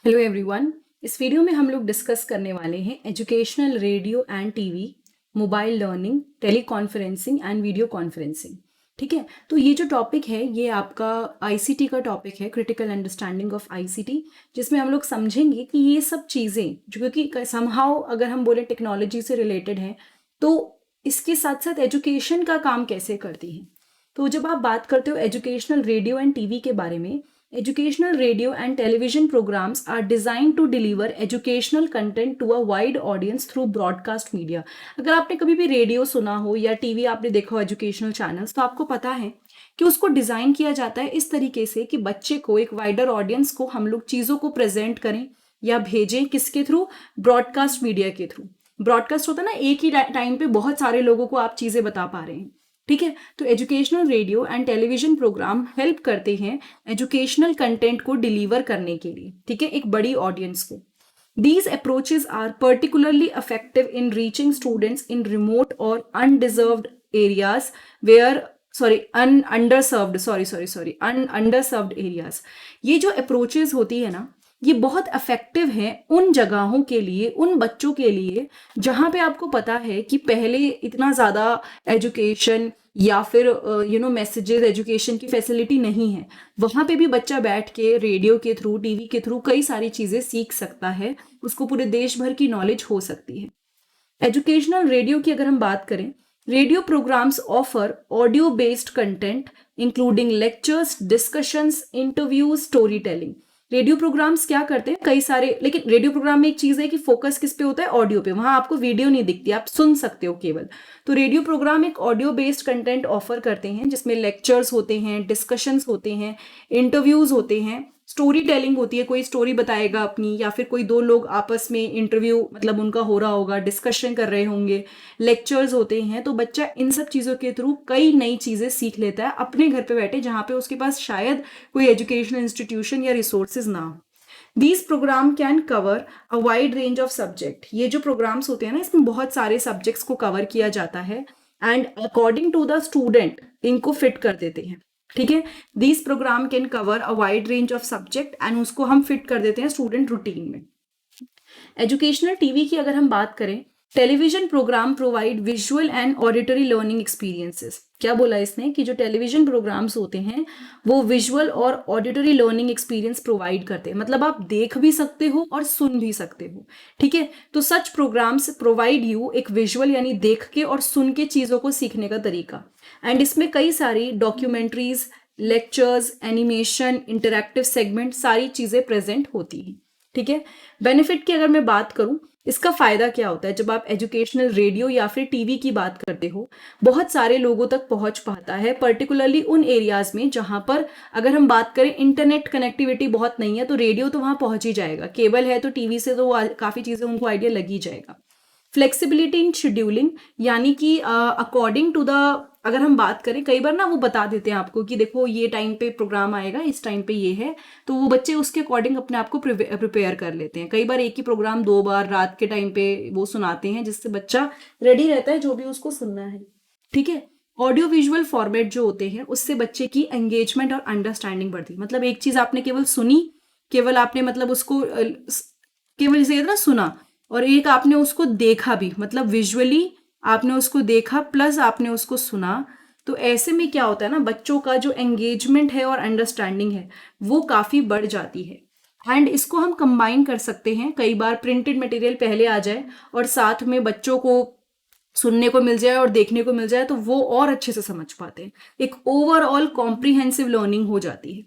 Hello everyone. इस video में हम लोग डिस्कस करने वाले हैं educational radio and TV, mobile learning, teleconferencing and video conferencing. ठीक है, तो ये जो टॉपिक है ये आपका आईसीटी का टॉपिक है, क्रिटिकल अंडरस्टैंडिंग ऑफ आईसीटी, जिसमें हम लोग समझेंगे कि ये सब चीज़ें जो कि समहाउ अगर हम बोले टेक्नोलॉजी से रिलेटेड है, तो इसके साथ साथ एजुकेशन का काम कैसे करती है। तो जब आप बात करते हो एजुकेशनल रेडियो एंड टीवी के बारे में, educational radio and television programs are designed to deliver educational content to a wide audience through broadcast media। अगर आपने कभी भी रेडियो सुना हो या टीवी आपने देखा हो एजुकेशनल चैनल्स, तो आपको पता है कि उसको डिज़ाइन किया जाता है इस तरीके से कि बच्चे को, एक वाइडर ऑडियंस को हम लोग चीज़ों को प्रेजेंट करें या भेजें। किसके थ्रू? ब्रॉडकास्ट मीडिया के थ्रू। ब्रॉडकास्ट होता है ना, एक ही टाइम पे बहुत सारे लोगों को आप चीज़ें बता पा रहे हैं। ठीक है, तो educational radio and television program help करते हैं एजुकेशनल कंटेंट को डिलीवर करने के लिए, ठीक है, एक बड़ी ऑडियंस को। These approaches are particularly effective in reaching students in remote or undeserved areas where underserved areas। ये जो अप्रोचेज होती है ना, ये बहुत इफेक्टिव है उन जगहों के लिए, उन बच्चों के लिए जहाँ पे आपको पता है कि पहले इतना ज़्यादा एजुकेशन या फिर मैसेजेस, एजुकेशन की फैसिलिटी नहीं है। वहाँ पे भी बच्चा बैठ के रेडियो के थ्रू, टीवी के थ्रू कई सारी चीज़ें सीख सकता है, उसको पूरे देश भर की नॉलेज हो सकती है। एजुकेशनल रेडियो की अगर हम बात करें, radio programs offer audio based content including lectures, discussions, interviews, story telling. Radio programs क्या करते हैं, कई सारे, लेकिन रेडियो प्रोग्राम में एक चीज है कि फोकस किस पे होता है? ऑडियो पे। वहां आपको वीडियो नहीं दिखती, आप सुन सकते हो केवल। तो रेडियो प्रोग्राम एक ऑडियो बेस्ड कंटेंट ऑफर करते हैं जिसमें लेक्चर्स होते हैं, डिस्कशंस होते हैं, इंटरव्यूज होते हैं, स्टोरी टेलिंग होती है, कोई स्टोरी बताएगा अपनी, या फिर कोई दो लोग आपस में इंटरव्यू मतलब उनका हो रहा होगा, डिस्कशन कर रहे होंगे, लेक्चर्स होते हैं। तो बच्चा इन सब चीज़ों के थ्रू कई नई चीज़ें सीख लेता है अपने घर पे बैठे, जहाँ पे उसके पास शायद कोई एजुकेशनल इंस्टीट्यूशन या रिसोर्सेज ना हो। These program can cover a wide range of subject. ये जो प्रोग्राम्स होते हैं ना, इसमें बहुत सारे सब्जेक्ट्स को कवर किया जाता है and according to the student इनको फिट कर देते हैं। ठीक है, this program can cover a wide range of subject and उसको हम फिट कर देते हैं स्टूडेंट रूटीन में। एजुकेशनल टीवी की अगर हम बात करें, television program provide visual and auditory learning experiences. क्या बोला इसने कि जो टेलीविजन प्रोग्राम्स होते हैं वो विजुअल और ऑडिटरी लर्निंग एक्सपीरियंस प्रोवाइड करते हैं, मतलब आप देख भी सकते हो और सुन भी सकते हो। ठीक है, तो सच प्रोग्राम्स प्रोवाइड यू एक विजुअल यानी देख के और सुन के चीज़ों को सीखने का तरीका। एंड इसमें कई सारी documentaries, lectures, animation, interactive segment, सारी चीज़ें प्रेजेंट होती हैं। ठीक है, बेनिफिट की अगर मैं बात करूं, इसका फायदा क्या होता है? जब आप एजुकेशनल रेडियो या फिर टीवी की बात करते हो, बहुत सारे लोगों तक पहुंच पाता है, पर्टिकुलरली उन एरियाज में जहां पर अगर हम बात करें इंटरनेट कनेक्टिविटी बहुत नहीं है, तो रेडियो तो वहां पहुंच ही जाएगा। केबल है तो टीवी से तो काफ़ी चीज़ें उनको आइडिया लग ही जाएगा। फ्लेक्सिबिलिटी इन शेड्यूलिंग, यानी कि अकॉर्डिंग टू द, अगर हम बात करें, कई बार ना वो बता देते हैं आपको कि देखो ये टाइम पे प्रोग्राम आएगा, इस टाइम पे ये है, तो वो बच्चे उसके अकॉर्डिंग अपने आप को प्रिपेयर कर लेते हैं। कई बार एक ही प्रोग्राम दो बार रात के टाइम पे वो सुनाते हैं, जिससे बच्चा रेडी रहता है जो भी उसको सुनना है। ठीक है, ऑडियो विजुअल फॉर्मेट जो होते हैं उससे बच्चे की एंगेजमेंट और अंडरस्टैंडिंग बढ़ती है। मतलब एक चीज आपने केवल सुनी, केवल आपने मतलब उसको केवल जैसे कहते हैं ना सुना, और एक आपने उसको देखा भी, मतलब विजुअली आपने उसको देखा प्लस आपने उसको सुना। तो ऐसे में क्या होता है ना, बच्चों का जो एंगेजमेंट है और अंडरस्टैंडिंग है वो काफ़ी बढ़ जाती है। एंड इसको हम कंबाइन कर सकते हैं, कई बार प्रिंटेड मटेरियल पहले आ जाए और साथ में बच्चों को सुनने को मिल जाए और देखने को मिल जाए, तो वो और अच्छे से समझ पाते हैं, एक ओवरऑल कॉम्प्रिहेंसिव लर्निंग हो जाती है।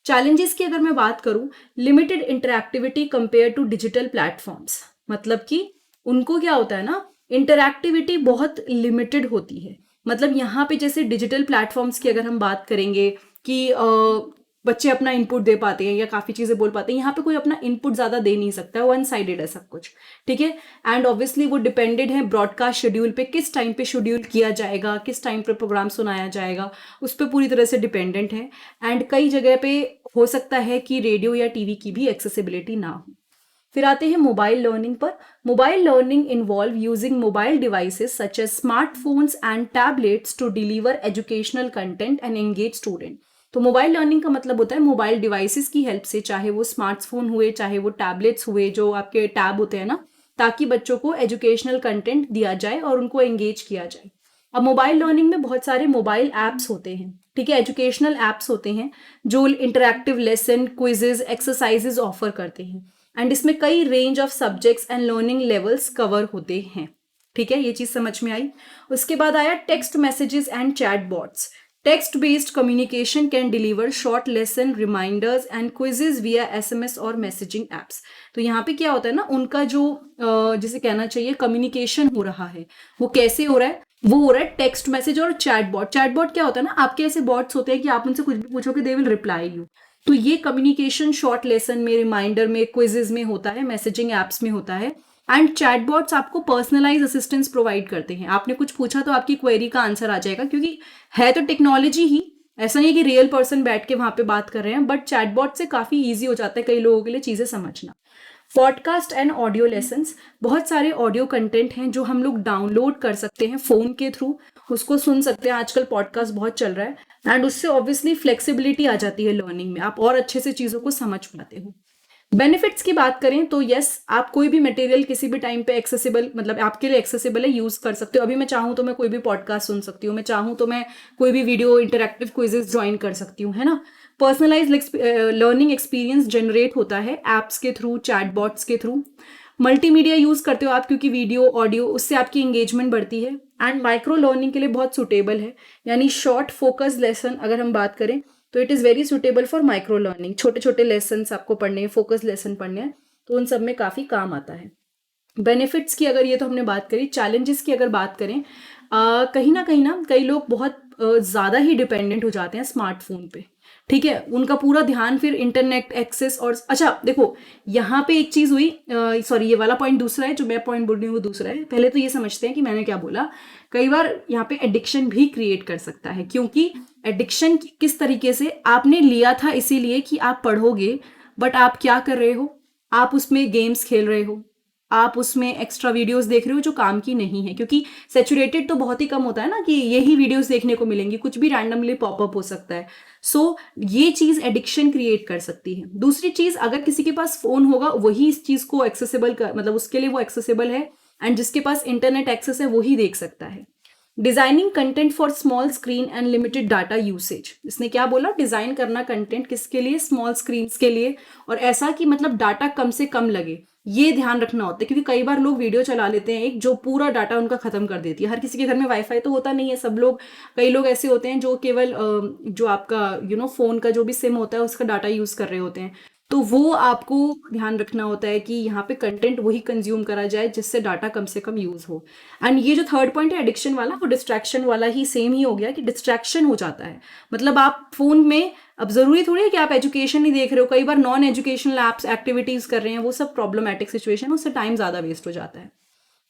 चैलेंजेस की अगर मैं बात करूं, limited interactivity compare to digital platforms. मतलब कि उनको क्या होता है ना, इंटरैक्टिविटी बहुत लिमिटेड होती है। मतलब यहाँ पे जैसे डिजिटल प्लेटफॉर्म्स की अगर हम बात करेंगे कि बच्चे अपना इनपुट दे पाते हैं या काफ़ी चीज़ें बोल पाते हैं, यहाँ पे कोई अपना इनपुट ज़्यादा दे नहीं सकता है, वन साइडेड है सब कुछ। ठीक है, एंड ऑब्वियसली वो डिपेंडेड है ब्रॉडकास्ट शेड्यूल पे, किस टाइम पे शेड्यूल किया जाएगा, किस टाइम पे प्रोग्राम सुनाया जाएगा, उस पर पूरी तरह से डिपेंडेंट है। एंड कई जगह पे हो सकता है कि रेडियो या टीवी की भी एक्सेसिबिलिटी ना हो। फिर आते हैं मोबाइल लर्निंग पर। Mobile learning involve using mobile devices such as smartphones and tablets to deliver educational content and engage student. तो मोबाइल लर्निंग का मतलब होता है मोबाइल डिवाइसेस की हेल्प से, चाहे वो स्मार्टफोन हुए, चाहे वो टैबलेट्स हुए, जो आपके टैब होते हैं ना, ताकि बच्चों को एजुकेशनल कंटेंट दिया जाए और उनको एंगेज किया जाए। अब मोबाइल लर्निंग में बहुत सारे मोबाइल ऐप्स होते हैं, ठीक है, एजुकेशनल ऐप्स होते हैं जो interactive lesson, quizzes, exercises offer करते हैं। एंड इसमें कई range of subjects and learning levels cover होते हैं। ठीक है, ये चीज समझ में आई। उसके बाद आया text messages and chat bots. Text based communication can deliver short lesson, reminders and quizzes via SMS और मैसेजिंग एप्स। तो यहाँ पे क्या होता है ना, उनका जो जिसे कहना चाहिए कम्युनिकेशन हो रहा है, वो कैसे हो रहा है, वो हो रहा है टेक्स्ट मैसेज और चैट बॉट। चैट बॉट क्या होता है ना, आपके ऐसे बॉट्स होते हैं कि आप उनसे कुछ भी पूछोगे, दे विल रिप्लाई यू। तो ये कम्युनिकेशन शॉर्ट लेसन में, रिमाइंडर में, क्विजेज में होता है, मैसेजिंग एप्स में होता है। एंड चैटबॉट्स आपको पर्सनलाइज असिस्टेंस प्रोवाइड करते हैं। आपने कुछ पूछा तो आपकी क्वेरी का आंसर आ जाएगा, क्योंकि है तो टेक्नोलॉजी ही, ऐसा नहीं है कि रियल पर्सन बैठ के वहां पे बात कर रहे हैं, बट चैटबॉट से काफी ईजी हो जाता है कई लोगों के लिए चीजें समझना। पॉडकास्ट एंड ऑडियो लेसन्स, बहुत सारे ऑडियो कंटेंट हैं जो हम लोग डाउनलोड कर सकते हैं फोन के थ्रू, उसको सुन सकते हैं। आजकल पॉडकास्ट बहुत चल रहा है एंड उससे ऑब्वियसली फ्लेक्सिबिलिटी आ जाती है लर्निंग में, आप और अच्छे से चीजों को समझ पाते हो। बेनिफिट्स की बात करें तो यस, आप कोई भी मटेरियल किसी भी टाइम पे एक्सेसिबल, मतलब आपके लिए एक्सेसिबल है, यूज कर सकते हो। अभी मैं चाहूँ तो मैं कोई भी पॉडकास्ट सुन सकती हूँ, मैं चाहूँ तो मैं कोई भी वीडियो इंटरैक्टिव क्विजेस ज्वाइन कर सकती हूँ, है ना। पर्सनलाइज लर्निंग एक्सपीरियंस जनरेट होता है एप्स के थ्रू, चैटबॉट्स के थ्रू। मल्टीमीडिया यूज करते हो आप, क्योंकि वीडियो, ऑडियो, उससे आपकी एंगेजमेंट बढ़ती है। एंड माइक्रो लर्निंग के लिए बहुत सुटेबल है, यानी शॉर्ट फोकस लेसन अगर हम बात करें तो it is very suitable for micro learning. छोटे छोटे लेसन्स आपको पढ़ने हैं, फोकस लेसन पढ़ने हैं, तो उन सब में काफ़ी काम आता है। बेनिफिट्स की अगर ये तो हमने बात करी, चैलेंजेस की अगर बात करें, कहीं ना कई लोग बहुत ज़्यादा ही डिपेंडेंट हो जाते हैं स्मार्टफोन पे। ठीक है, उनका पूरा ध्यान फिर इंटरनेट एक्सेस और, अच्छा देखो यहाँ पे एक चीज़ हुई, सॉरी ये वाला पॉइंट दूसरा है, जो मैं पॉइंट बोल रही हूँ वो दूसरा है। पहले तो ये समझते हैं कि मैंने क्या बोला। कई बार यहाँ पे एडिक्शन भी क्रिएट कर सकता है, क्योंकि एडिक्शन किस तरीके से, आपने लिया था इसीलिए कि आप पढ़ोगे, बट आप क्या कर रहे हो, आप उसमें गेम्स खेल रहे हो, आप उसमें एक्स्ट्रा वीडियोस देख रहे हो जो काम की नहीं है, क्योंकि सैचुरेटेड तो बहुत ही कम होता है ना कि यही वीडियोस देखने को मिलेंगी, कुछ भी रैंडमली पॉपअप हो सकता है। सो ये चीज एडिक्शन क्रिएट कर सकती है। दूसरी चीज, अगर किसी के पास फोन होगा वही इस चीज को एक्सेसिबल कर, मतलब उसके लिए वो एक्सेसिबल है, एंड जिसके पास इंटरनेट एक्सेस है वही देख सकता है। Designing content for small screen and limited data usage. इसने क्या बोला, डिजाइन करना कंटेंट किसके लिए, स्मॉल स्क्रीन के लिए, और ऐसा कि मतलब डाटा कम से कम लगे, ये ध्यान रखना होता है। क्योंकि कई बार लोग वीडियो चला लेते हैं एक, जो पूरा डाटा उनका खत्म कर देती है। हर किसी के घर में वाईफाई तो होता नहीं है, सब लोग, कई लोग ऐसे होते हैं जो केवल जो आपका फोन का जो भी सिम होता है उसका डाटा यूज कर रहे होते हैं। तो वो आपको ध्यान रखना होता है कि यहाँ पे कंटेंट वही कंज्यूम करा जाए जिससे डाटा कम से कम यूज हो। एंड ये जो थर्ड पॉइंट है एडिक्शन वाला, वो डिस्ट्रैक्शन वाला ही सेम ही हो गया, कि डिस्ट्रैक्शन हो जाता है। मतलब आप फोन में, अब जरूरी थोड़ी है कि आप एजुकेशन ही देख रहे हो, कई बार नॉन एजुकेशनल एप्स एक्टिविटीज कर रहे हैं, वो सब प्रॉब्लमैटिक सिचुएशन, उससे टाइम ज्यादा वेस्ट हो जाता है।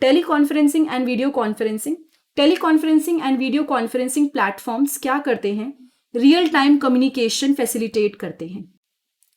Teleconferencing and video conferencing. Teleconferencing and video conferencing platforms क्या करते हैं, रियल टाइम कम्युनिकेशन फैसिलिटेट करते हैं।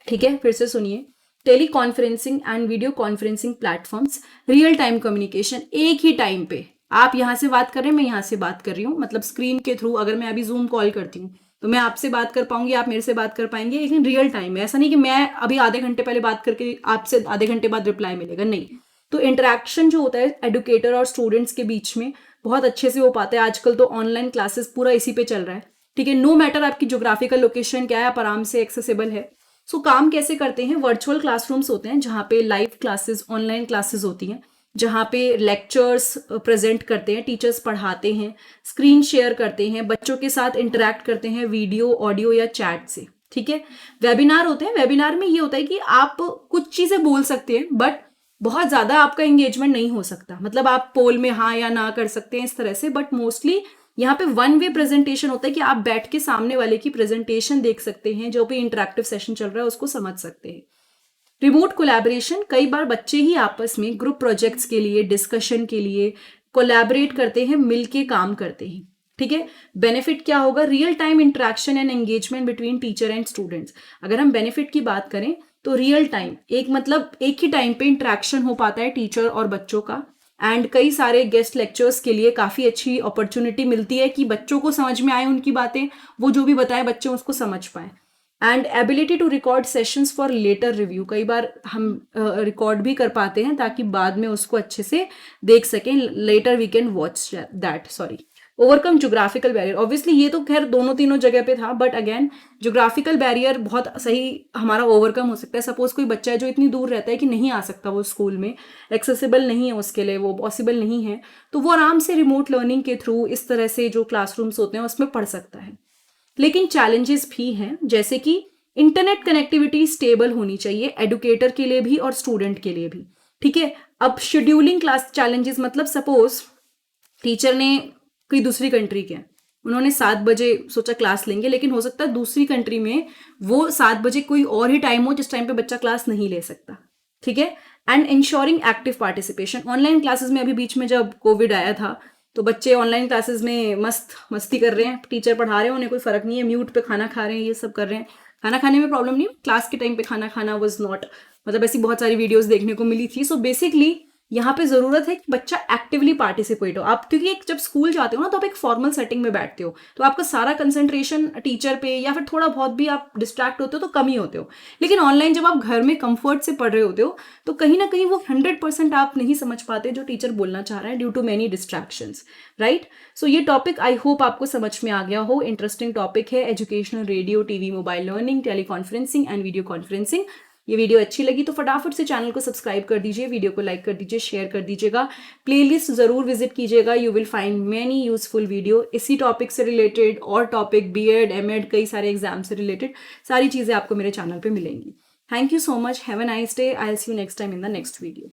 ठीक है, फिर से सुनिए, teleconferencing and video conferencing platforms, real time communication, एक ही टाइम पे आप यहाँ से बात कर रहे हैं, मैं यहाँ से बात कर रही हूँ, मतलब स्क्रीन के थ्रू। अगर मैं अभी जूम कॉल करती हूँ तो मैं आपसे बात कर पाऊंगी, आप मेरे से बात कर पाएंगे, लेकिन रियल टाइम में। ऐसा नहीं कि मैं अभी आधे घंटे पहले बात करके आपसे आधे घंटे बाद रिप्लाई मिलेगा, नहीं। तो इंटरेक्शन जो होता है एडुकेटर और स्टूडेंट्स के बीच में बहुत अच्छे से हो पाता है। आजकल तो ऑनलाइन क्लासेस पूरा इसी पे चल रहा है। ठीक है, नो मैटर आपकी ज्योग्राफिकल लोकेशन क्या है, आप आराम से एक्सेसिबल है। सो काम कैसे करते हैं, वर्चुअल क्लासरूम्स होते हैं जहाँ पे लाइव क्लासेस, ऑनलाइन क्लासेस होती हैं, जहाँ पे लेक्चर्स प्रेजेंट करते हैं, टीचर्स पढ़ाते हैं, स्क्रीन शेयर करते हैं, बच्चों के साथ इंटरेक्ट करते हैं वीडियो, ऑडियो या चैट से। ठीक है, वेबिनार होते हैं। वेबिनार में ये होता है कि आप कुछ चीजें बोल सकते हैं, बट बहुत ज्यादा आपका एंगेजमेंट नहीं हो सकता। मतलब आप पोल में हाँ या ना कर सकते हैं इस तरह से, बट मोस्टली यहाँ पे वन वे प्रेजेंटेशन होता है कि आप बैठ के सामने वाले की प्रेजेंटेशन देख सकते हैं, जो भी इंटरेक्टिव सेशन चल रहा है उसको समझ सकते हैं। रिमोट कोलैबोरेशन, कई बार बच्चे ही आपस में ग्रुप प्रोजेक्ट्स के लिए, डिस्कशन के लिए कोलैबोरेट करते हैं, मिलके काम करते हैं। ठीक है, बेनिफिट क्या होगा, real time interaction and engagement between teacher and students. अगर हम बेनिफिट की बात करें तो रियल टाइम, एक मतलब एक ही टाइम पे इंटरेक्शन हो पाता है टीचर और बच्चों का, एंड कई सारे गेस्ट लेक्चर्स के लिए काफ़ी अच्छी अपॉर्चुनिटी मिलती है कि बच्चों को समझ में आए उनकी बातें, वो जो भी बताएं बच्चे उसको समझ पाएं। And ability to record sessions for later review, कई बार हम रिकॉर्ड भी कर पाते हैं ताकि बाद में उसको अच्छे से देख सकें, later we can watch that. Sorry, overcome geographical barrier, obviously ये तो खैर दोनों तीनों जगह पे था, बट अगेन जोग्राफिकल बैरियर बहुत सही हमारा ओवरकम हो सकता है। सपोज कोई बच्चा है जो इतनी दूर रहता है कि नहीं आ सकता, वो स्कूल में एक्सेसिबल नहीं है उसके लिए, वो पॉसिबल नहीं है, तो वो आराम से रिमोट लर्निंग के थ्रू इस तरह से जो क्लासरूम्स होते हैं उसमें पढ़ सकता है। लेकिन चैलेंजेस भी हैं, जैसे कि इंटरनेट कनेक्टिविटी स्टेबल होनी चाहिए एडुकेटर के लिए भी और स्टूडेंट के लिए भी, ठीक है। अब शेड्यूलिंग क्लास चैलेंजेस मतलब सपोज टीचर ने कोई दूसरी कंट्री के, उन्होंने 7 बजे सोचा क्लास लेंगे, लेकिन हो सकता है दूसरी कंट्री में वो 7 बजे कोई और ही टाइम हो जिस टाइम पे बच्चा क्लास नहीं ले सकता, ठीक है। And ensuring active participation, online classes में अभी बीच में जब कोविड आया था तो बच्चे ऑनलाइन क्लासेस में मस्ती कर रहे हैं, टीचर पढ़ा रहे हैं, उन्हें कोई फर्क नहीं है, म्यूट पे खाना खा रहे हैं, ये सब कर रहे हैं। खाना खाने में प्रॉब्लम नहीं, क्लास के टाइम पे खाना खाना वाज नॉट, मतलब ऐसी बहुत सारी वीडियोस देखने को मिली थी। सो बेसिकली यहाँ पे जरूरत है कि बच्चा एक्टिवली पार्टिसिपेट हो। आप क्योंकि एक जब स्कूल जाते हो ना तो आप एक फॉर्मल सेटिंग में बैठते हो, तो आपका सारा कंसंट्रेशन टीचर पे, या फिर थोड़ा बहुत भी आप डिस्ट्रैक्ट होते हो तो कम ही होते हो। लेकिन ऑनलाइन जब आप घर में कंफर्ट से पढ़ रहे होते हो तो कहीं ना कहीं वो 100% आप नहीं समझ पाते जो टीचर बोलना चाह रहा है, due to many distractions, right. So ये टॉपिक आई होप आपको समझ में आ गया हो। इंटरेस्टिंग टॉपिक है educational, radio, TV, mobile learning, teleconferencing and video conferencing. ये वीडियो अच्छी लगी तो फटाफट से चैनल को सब्सक्राइब कर दीजिए, वीडियो को लाइक कर दीजिए, शेयर कर दीजिएगा, प्लेलिस्ट जरूर विजिट कीजिएगा, you will find many useful video इसी टॉपिक से रिलेटेड, और टॉपिक बीएड, एमएड, कई सारे एग्जाम से रिलेटेड सारी चीजें आपको मेरे चैनल पे मिलेंगी। Thank you so much, have a nice day, I will see you next time in the next video.